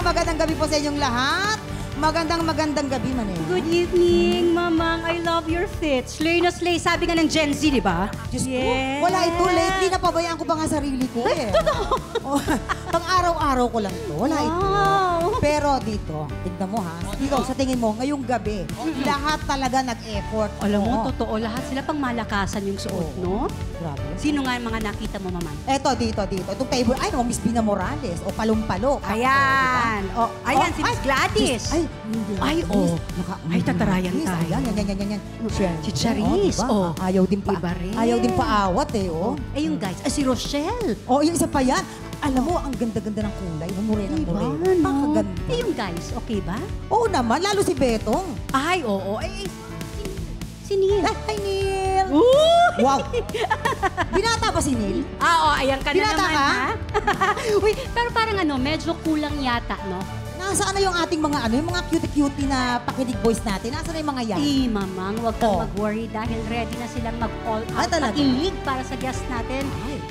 magandang gabi po sa inyong lahat. Magandang gabi, Maneng. Good evening, Mamang. I love your fit. Slay na slay. Sabi nga ng Gen Z, di ba? Diyos ko, wala ito. Lately, napabayaan ko pa nga sarili ko eh. Totoo. Pang-araw-araw ko lang ito. Wala ito. Pero dito, tignan mo ha. Ikaw, sa tingin mo, ngayong gabi, lahat talaga nag-effort. Alam mo, totoo. Lahat sila pang malakasan yung suot, no? Grabe. Sino nga yung mga nakita mo, Mamang? Eto, dito. Itong table, ay, Miss Bina Morales o Palumpalo. Ayan. Oh, ayan, si Miss Gladys. Ay, oh. Ay, tatarayan tayo. Yan. Si Charis, oh. Ayaw din pa. Iba rin. Ayaw din paawat eh, oh. Eh, yung guys, si Rochelle. Oh, yung isa pa yan. Alam mo, ang ganda-ganda ng kulay. Namure ng mure. Pakaganda. Eh, yung guys, okay ba? Oo naman, lalo si Betong. Ay, oo. Eh, si Neil. Ay, Neil. Wow. Binata ba si Neil? Oo, ayan ka na Binata naman, ka? ha? Uy, pero parang medyo kulang yata, no? Nasaan na yung ating mga yung mga cutie-cutie na pakinig boys natin? Nasaan na yung mga yan? Mamang, huwag kang mag-worry dahil ready na silang mag-all out pakilig para sa guests natin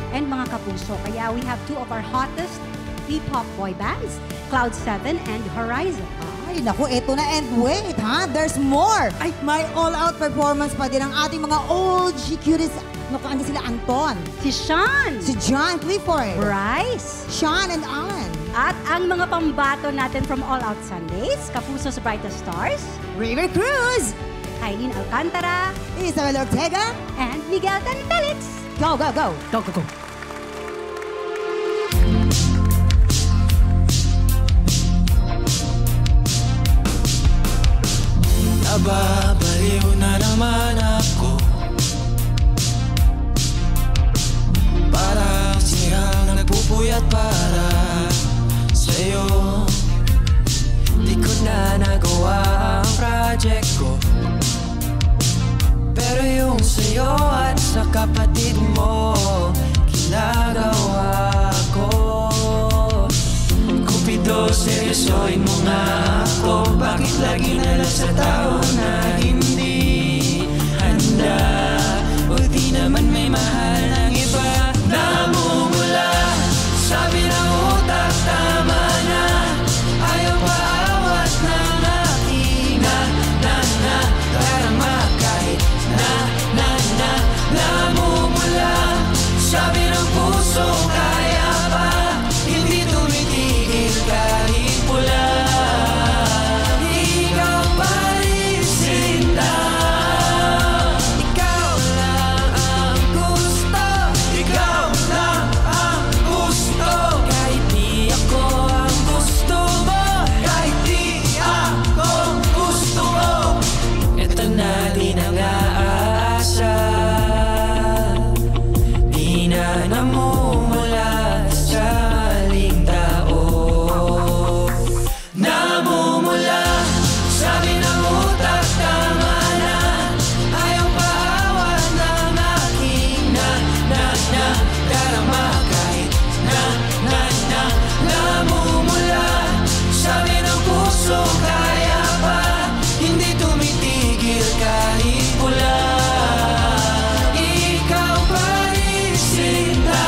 and mga kapuso. Kaya we have two of our hottest P-pop boy bands, Cloud7 and Horizon. Ay, naku, eto na. And wait, ha? There's more. Ay, may all-out performance pa din ang ating mga OG cuties. Naku, andi sila Anton. Si Sean. Si John Clifford. Bryce. Sean and Alan. At ang mga pambato natin from All Out Sundays, Kapuso's Brightest Stars, River Cruz. Kailin Alcantara, Isabel Ortega. and Miguel Tantalix. Go, go, go. Go, go, go. Nababaliw na naman ako. Parang sirang nagpupuyat para sa'yo. Di ko na nagawa ang project ko, pero yung sa'yo at sa kapatid mo ginagawa ko. Cupido, seryosoin mo nga ako. Bakit lagi na lang sa tao na hindi handa? O di naman may mahal ng iba. Namumula, sabi ng utak, tama na. Ayaw paawat ng aking darama kahit namumula, sabi ng puso, kaya pa. Hindi tumitigil kahit pula. Ikaw pa rin sinta. Ikaw lang ang gusto. Ikaw lang ang gusto. Kahit di ako ang gusto mo. Kahit di ako gusto mo. Ito na din ang aasa. Di na namumula sa maling tao. Namumula, sabi ng utak, tama na. Ayaw paawat ng aking darama kahit namumula, sabi ng puso, kaya pa. Hindi tumitigil kahit pula. Ikaw pa rin sinta.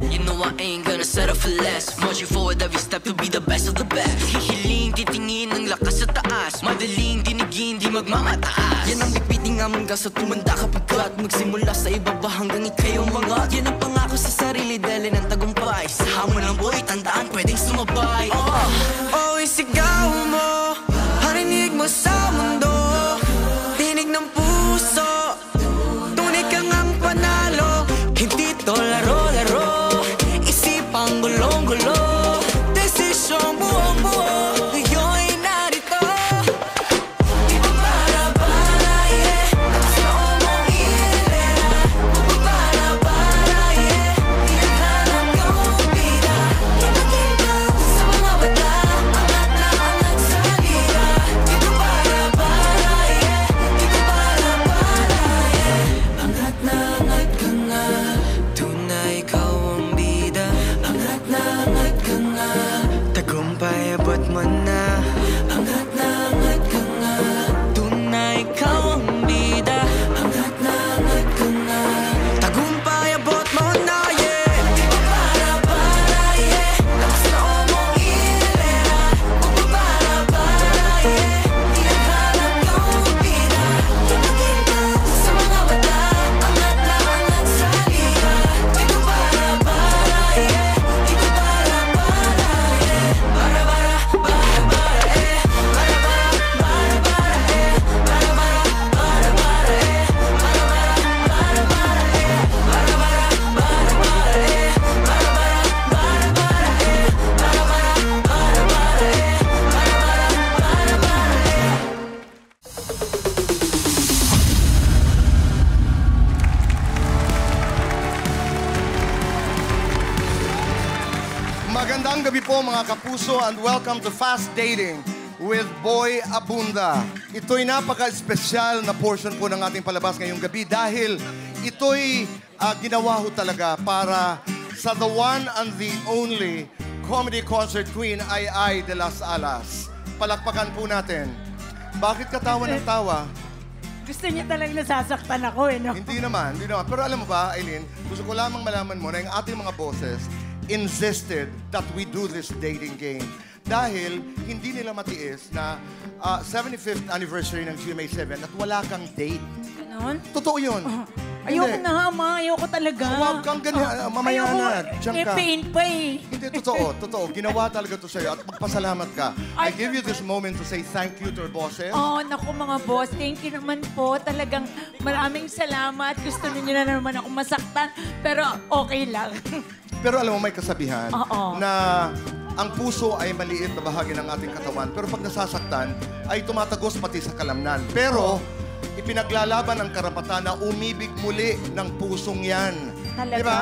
You know I ain't gonna settle for less. Marching forward every step to be the best of the best. Hihiling, titingin ng lakas sa taas. Madaling tinigin, di magmamataas. Yan ang bipiting among gaso, tumanda ka pagkat magsimula sa ibaba hanggang ikay umangat. Yan ang pangako sa sarili, dali ng tagumpay. Sa hamon ng buhay, tandaan, pwedeng sumabay. Oh, isigaw mo, harinig mo sa mundo. Tinig ng puso, tunay kang ang panalo. Hindi to laro-laro, isipang gulong-gulo. Desisyong buong-buo, ngayon narito. Di ba para-para, yeah, sa mong hilera. Para-para, yeah, di ka lang kaupira. Kita-kita sa mga bata, angat na angat sa gira. Di ba para-para, yeah, di ba para-para, yeah. Angat na angat ka nga, tunay ikaw ang bida. Angat na angat ka nga, tagumpay abot mo na. Angat na angat po mga kapuso and welcome to Fast Dating with Boy Abunda. Ito'y napaka-espesyal na portion po ng ating palabas ngayong gabi dahil ito'y ginawa ho talaga para sa the one and the only comedy concert queen Ai de las Alas. Palakpakan po natin. Bakit ka tawa ng tawa? Gusto niya talagang nasasaktan ako eh, no? Hindi naman, hindi naman. Pero alam mo ba, Aileen, gusto ko lamang malaman mo na yung ating mga bosses insisted that we do this dating game. Dahil hindi nila matiis na 75th anniversary ng GMA7 at wala kang date. Ganon? Totoo yun. Ayoko na nga, ma. Ayoko talaga. Huwag kang ganyan. Mamaya na. Diyan ka. pain pa eh. Hindi, totoo. Ginawa talaga to sa'yo at magpasalamat ka. I give you this moment to say thank you to our bosses. Oh, naku mga boss. Thank you naman po. Talagang maraming salamat. Gusto niyo na naman ako masaktan. Pero okay lang. Pero alam mo, may kasabihan Oo. na ang puso ay maliit na bahagi ng ating katawan. Pero pag nasasaktan, ay tumatagos pati sa kalamnan. Pero ipinaglalaban ang karapatan na umibig muli ng pusong yan. Talaga? Diba?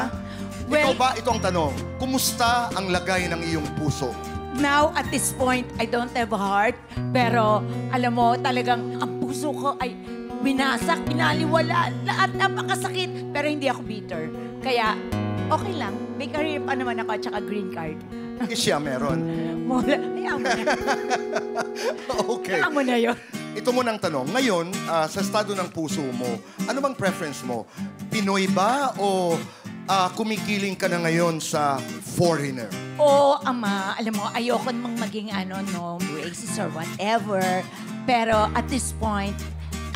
Well- Ikaw ba, ito ang tanong, kumusta ang lagay ng iyong puso? Now, at this point, I don't have a heart. Pero, alam mo, talagang ang puso ko ay winasak, binaliwala. Lahat napakasakit. Pero hindi ako bitter. Kaya, okay lang. May career pa naman ako at saka green card. Siya meron. Mula, hayaan mo na. Okay. Hayaan mo na yun. Ito muna ang tanong. Ngayon, sa estado ng puso mo, ano bang preference mo? Pinoy ba o kumikiling ka na ngayon sa foreigner? Oo, ama. Alam mo, ayoko namang maging racist or whatever. Pero at this point,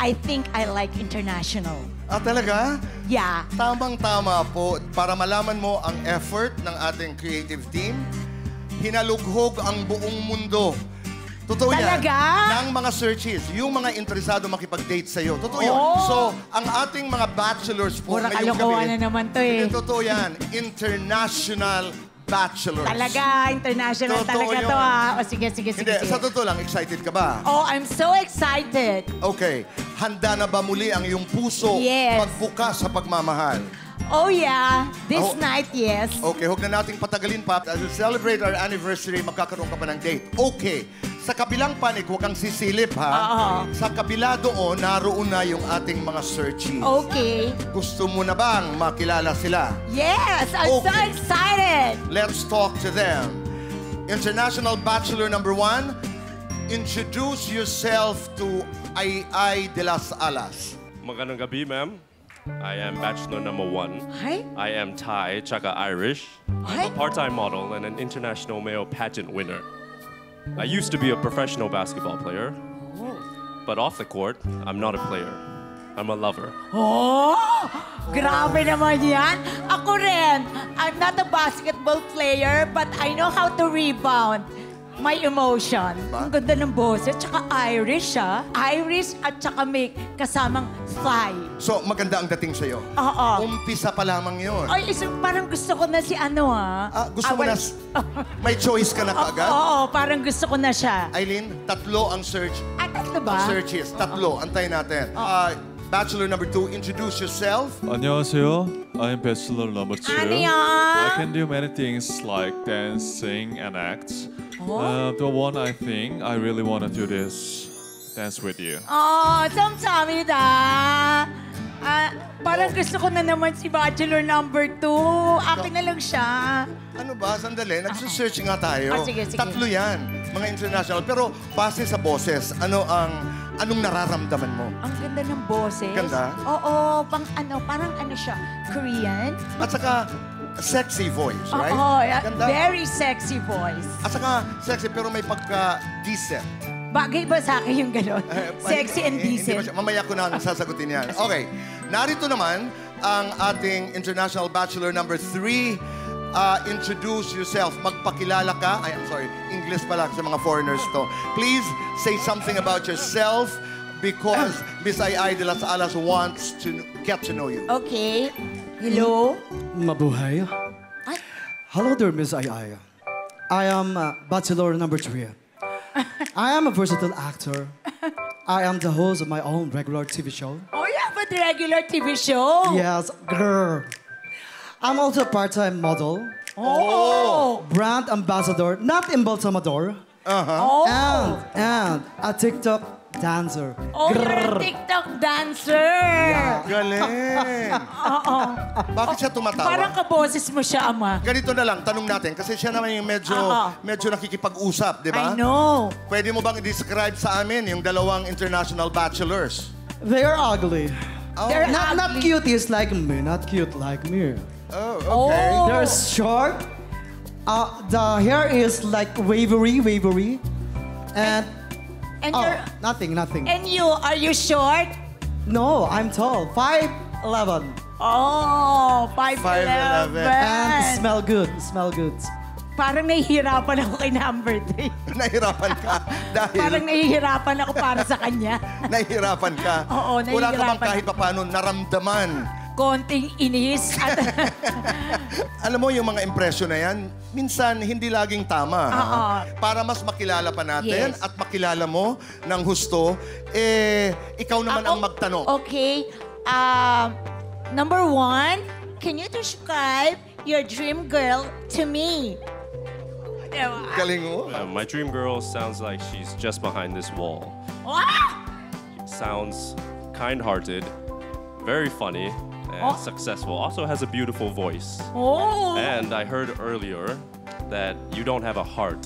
I think I like international. Talaga? Yeah. Tamang-tama po. Para malaman mo ang effort ng ating creative team, hinalughog ang buong mundo. Totoo yan. Talaga? Ng mga searches. Yung mga interesado makipag-date sa'yo. Totoo yun. Oh. So, ang ating mga bachelors po Pura ngayong kalokohan gabi. na naman to eh. Hindi, totoo yan. International bachelors. Talaga, international Totoo talaga yun. to ah. O sige. Hindi, sa totoo lang, excited ka ba? Oh, I'm so excited. Okay. Handa na ba muli ang iyong puso Yes. magbukas sa pagmamahal? Oh yeah, this Oh. night, yes. Okay, huwag na nating patagalin pa. As we celebrate our anniversary, magkakaroon ka pa ng date. Okay. Sa kabilang panig, huwag kang sisilip, ha? Oo. Sa kabila doon, naroon na yung ating mga searchies. Okay. Gusto mo na bang makilala sila? Yes, I'm so Okay. excited. Let's talk to them. International Bachelor number 1, introduce yourself to Ai de las Alas. Magandang gabi, ma'am. I am bachelor number 1. Hi. I am Thai, tsaka Irish. I'm Hi. a part-time model and an international male pageant winner. I used to be a professional basketball player, but off the court, I'm not a player. I'm a lover. Oh, grabe naman yan. Ako rin. I'm not a basketball player, but I know how to rebound my emotion. Ang ganda ng boses. Tsaka Irish, ah. Irish at tsaka may kasamang thigh. So, maganda ang dating sa'yo. Oo. Umpisa pa lamang yun. Ay, parang gusto ko na si ano, ah. Gusto mo na, may choice ka na kaagad? Oo, parang gusto ko na siya. Aileen, tatlo ang search. Tatlo ba? Searches. Tatlo. Antayin natin. Bachelor number 2, introduce yourself. 안녕하세요. I'm bachelor number 2. Ano yan? I can do many things like dance, sing, and act. The one I think I really want to do this, dance with you. Oh, samsamida. Parang gusto ko na naman si Bachelor number 2. Akin na lang siya. Ano ba? Sandali. Nagsusearch nga tayo. Sige. Tatlo yan. Mga international. Pero base sa boses, anong nararamdaman mo? Ang ganda ng boses. Ganda? Oo, parang ano siya, Korean. At saka, sexy voice, right? Oo, Ganda. very sexy voice. At saka, sexy pero may pagka-decent. Bagay ba sa akin yung gano'n? Sexy and Hindi decent. ba siya- mamaya ko na sasagutin yan. Okay. Narito naman ang ating International Bachelor number 3. Introduce yourself. Magpakilala ka. I'm sorry. English pala sa mga foreigners to. Please say something about yourself because Miss Ai de las Alas wants to get to know you. Okay. Hello? Mabuhay. Ay. Hello there, Miss Ai. I am Bachelor number 3. I am a versatile actor. I am the host of my own regular TV show. Oh, you have a regular TV show? Yes, girl. I'm also a part-time model. Oh! brand ambassador, not in Balsamor, Oh! and a TikTok dancer. Oh, you're a TikTok dancer! Galing. Oo. Bakit siya tumatawa? Parang kaboses mo siya, Ama. Ganito na lang, tanong natin. Kasi siya naman yung medyo nakikipag-usap, di ba? I know. Pwede mo bang i-describe sa amin yung dalawang international bachelors? They are ugly. They're Not ugly. cuties like me, not cute like me. Oh, okay. Oh. They're short. The hair is like wavery. And And oh, you're... nothing. And you, are you short? No, I'm tall. 5'11". Oh, 5'11". 5'11". And smell good. Parang nahihirapan ako kay number 3. Nahirapan ka dahil... Parang nahihirapan ako para sa kanya. Nahihirapan ka. Oo, Wala ka bang nahihirapan. kahit papaano naramdaman? Konting inis. At Alam mo, yung mga impression na yan, minsan hindi laging tama. ha? Oo. Para mas makilala pa natin Yes. at makilala mo ng husto, ikaw naman ang magtanong. Okay. Number 1, can you describe your dream girl to me? Diba? Galing mo. My dream girl sounds like she's just behind this wall. Ah! Sounds kind-hearted, very funny, and successful. Also has a beautiful voice. Oh! And I heard earlier that you don't have a heart,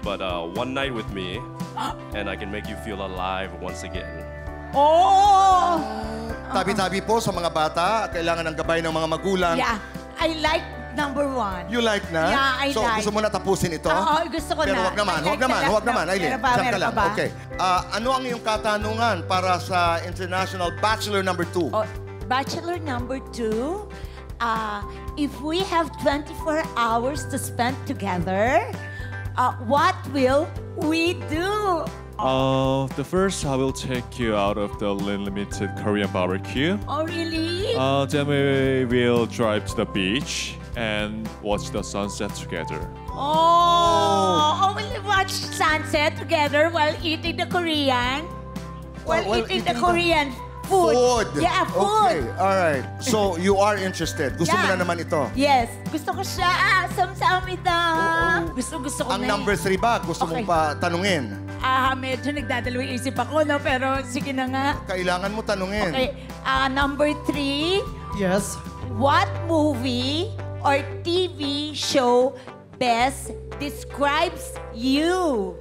but one night with me, and I can make you feel alive once again. Oh! Tabi-tabi po sa mga bata, kailangan ng gabay ng mga magulang. Yeah, I like number 1. You like na? Yeah, I so, like. gusto mo na tapusin ito? Oo, gusto ko Pero na. wag naman, I like wag naman, Aileen. Meron pa, Diyan ka meron lang. pa ba? Okay. Ano ang iyong katanungan para sa International Bachelor number 2? Oh, Bachelor number 2, if we have 24 hours to spend together, what will we do? The first, I will take you out of the limited Korean barbecue. Oh, really? Then we will drive to the beach and watch the sunset together. We'll watch sunset together while eating the Korean? While eating the Korean food. Yeah, food. Okay, alright. So, you are interested. Gusto mo Yeah. na naman ito? Yes. Gusto ko siya. Samsamita. Gusto ko Ang na. number 3 ba? Gusto mong Okay. pa tanungin? Medyo nagdadalawang isip ako, no? Pero sige na nga. Kailangan mo tanungin. Okay. Number 3, Yes. what movie or TV show best describes you?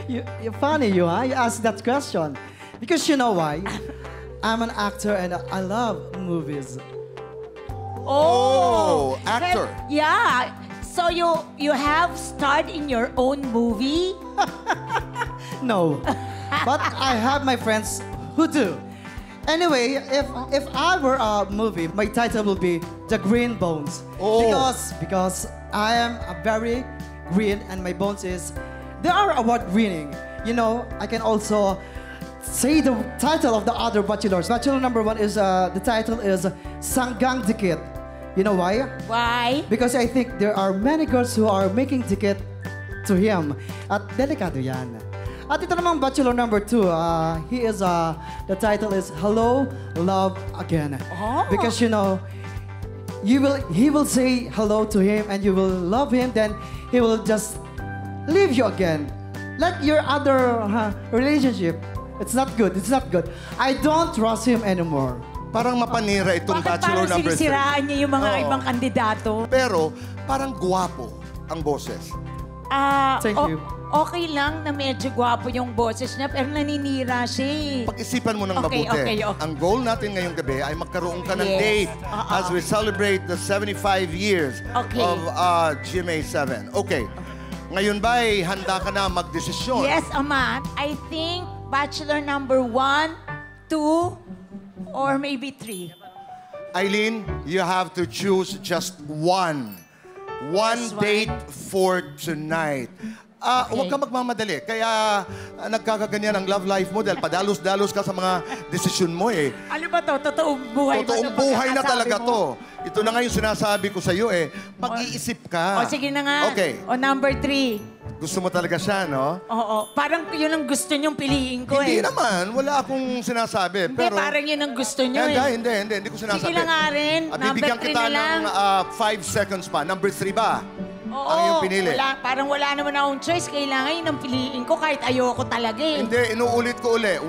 You're funny, you asked that question. Because you know why? I'm an actor and I love movies. Oh, actor. Yeah. So you have starred in your own movie? No. But I have my friends who do. Anyway, if I were a movie, my title will be The Green Bones. Oh. Because I am a very green and my bones they are award winning. You know, I can also say the title of the other bachelors. Bachelor number 1 is the title is Sanggang Dikit. You know why? Why? Because I think there are many girls who are making ticket to him. At delikado yan. At ito namang bachelor number 2, the title is Hello, Love Again. Oh. Because you know, he will say hello to him and you will love him, then he will just leave you again. Like your other relationship. It's not good. I don't trust him anymore. Parang mapanira itong Bakit Bachelor parang number 3. sinisiraan niya yung mga Oo. ibang kandidato? Pero, parang gwapo ang boses. Thank you. Okay lang na medyo gwapo yung boses niya, pero naninira siya eh. Pag-isipan mo ng Okay, mabuti. okay. Ang goal natin ngayong gabi ay magkaroon ka ng Yes. date as we celebrate the 75 years Okay. of GMA7. Okay. Ngayon ba ay handa ka na magdesisyon? Yes, Ama. I think Bachelor number 1, 2, or maybe 3. Eileen, you have to choose just one. One Just one. date for tonight. Huwag ka magmamadali. Kaya nagkakaganyan ang love life mo dahil padalos-dalos ka sa mga desisyon mo eh. Ano ba to? Totoong buhay ba Totoong to? buhay na Pagkakasabi talaga mo? to. Ito na nga yung sinasabi ko sa iyo eh. Mag-iisip ka. O sige na nga. Okay. O number 3. Gusto mo talaga siya, no? Oo, parang yun ang gusto niyong piliin ko Hindi eh. naman. Wala akong sinasabi. Hindi, Pero, parang yun ang gusto niyo eh. Hindi ko sinasabi. Sige na nga rin. Bibigyan Number 3 kita na lang. ng 5 seconds pa. Number 3 ba? Oo, Ang iyong pinili. parang wala naman akong choice. Kailangan yun ang piliin ko kahit ayoko talaga eh. Hindi, inuulit ko uli. 1,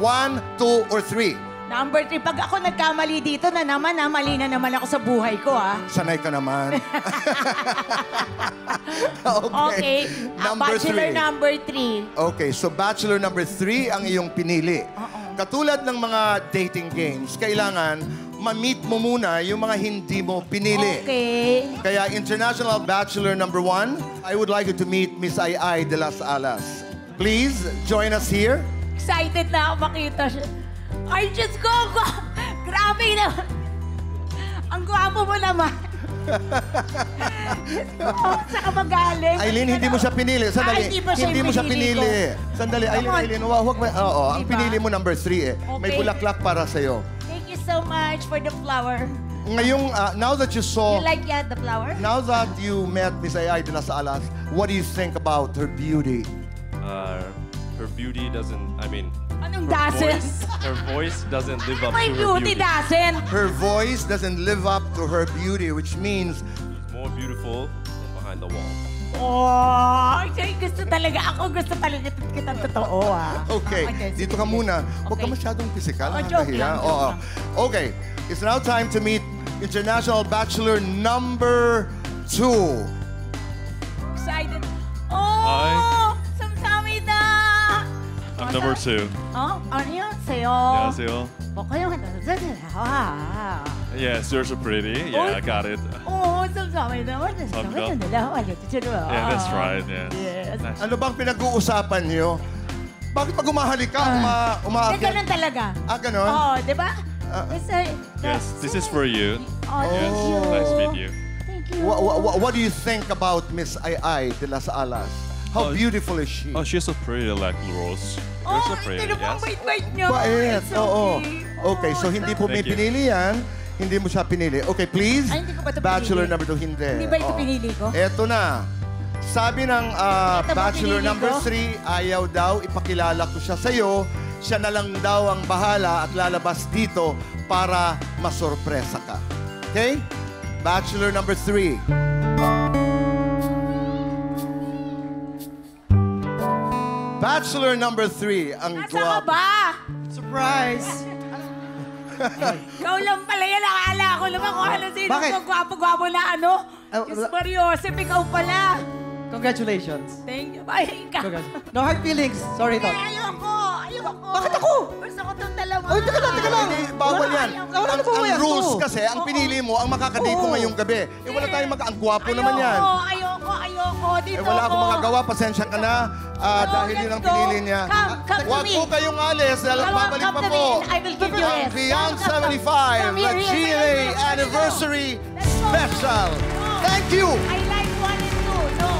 2, or 3. Number 3, pag ako nagkamali dito na naman, mali na naman ako sa buhay ko, Sanay ka naman. Okay. Bachelor 3. number 3. Okay, so bachelor number 3 ang iyong pinili. Katulad ng mga dating games, kailangan ma-meet mo muna yung mga hindi mo pinili. Okay. Kaya International Bachelor number 1, I would like you to meet Miss Ai de las Alas. Please, join us here. Excited na ako makita siya. Ay, Diyos ko! Grabe na! Ang gwapo mo naman. Saan ka magaling? Aileen, hindi mo siya pinili. Sandali. Hindi ba siya Hindi mo siya pinili pinili. Sandali, Aileen, huwag mo. Oo, ang Diba? pinili mo number 3 eh. May Okay. bulaklak para sa'yo. Thank you so much for the flower. Ngayong, now that you saw, You like the flower? now that you met Miss Ai de las Alas, what do you think about her beauty? Her beauty doesn't, I mean, Anong doesn't? her voice doesn't live up My to her beauty beauty. doesn't. Her voice doesn't live up to her beauty, which means She's more beautiful than behind the wall. Oh, gusto talaga. Ako gusto talaga kita totoo okay, dito ka muna. Huwag ka Okay. masyadong physical. Joke nakakahiya. lang, joke Oo. lang. Okay, it's now time to meet International Bachelor number 2. Excited. Oh! Samsamida! I'm number 2. Oh, ano yun? Sa'yo? 안녕하세요. Okay yung Yes, you're so pretty. Yeah, I got it. Oo, samsamida. Yeah, that's right. Yeah. Yes. Nice. Ano bang pinag-uusapan niyo? Bakit pag umahalik ka, Hindi, umaakyat? ganun talaga. Ganon? Oo, di ba? Yes, this is for you. Oh, Yes, thank you. nice to meet you. Thank you. What do you think about Miss Ai de las Alas? How Oh, beautiful is she? Oh, she's so pretty like Rose. You're so pretty. Ano bang Yes. bait-bait niyo? Bait, It's oo. okay. Okay, so hindi po may Thank you. pinili yan. Hindi mo siya pinili. Okay, please. Ay, hindi ko ba ito Bachelor pinili? number 2, hindi. Hindi ba ito Oo. pinili ko? Eto na. Sabi ng Ito ba Bachelor pinili number ko? 3, ayaw daw, ipakilala ko siya sa'yo. Siya na lang daw ang bahala at lalabas dito para masorpresa ka. Okay? Bachelor number 3. Bachelor number 3, ang Nasa ka guwapo. ba? Surprise! Ikaw lang pala yan. Akala ko naman kung ano sino Bakit? ko gwapo-gwapo na ano. Diyos wala- Mariosep, ikaw pala. Congratulations. Thank you. Ay, ikaw. No hard feelings. Sorry, Tol. Ayoko. Bakit ako? Gusto ko itong dalawa. Oy, teka lang. Hindi, bawal yan. Wala na po Ang yan. rules Oo. kasi, ang pinili mo, ang makakadito Oo. ngayong gabi. Wala tayong ang gwapo naman yan. Ayoko. Dito Wala akong ako. magagawa, pasensya ka na. Dahil yun ang let's go. pinili niya. Come to Huwag me. po kayong alis. Dahil babalik Come pa to po. me. I will give you Ang this. Beyond Come, 75, come the here, GMA let's go. Anniversary Let's go. Special. Thank you. I like 1 and 2. No.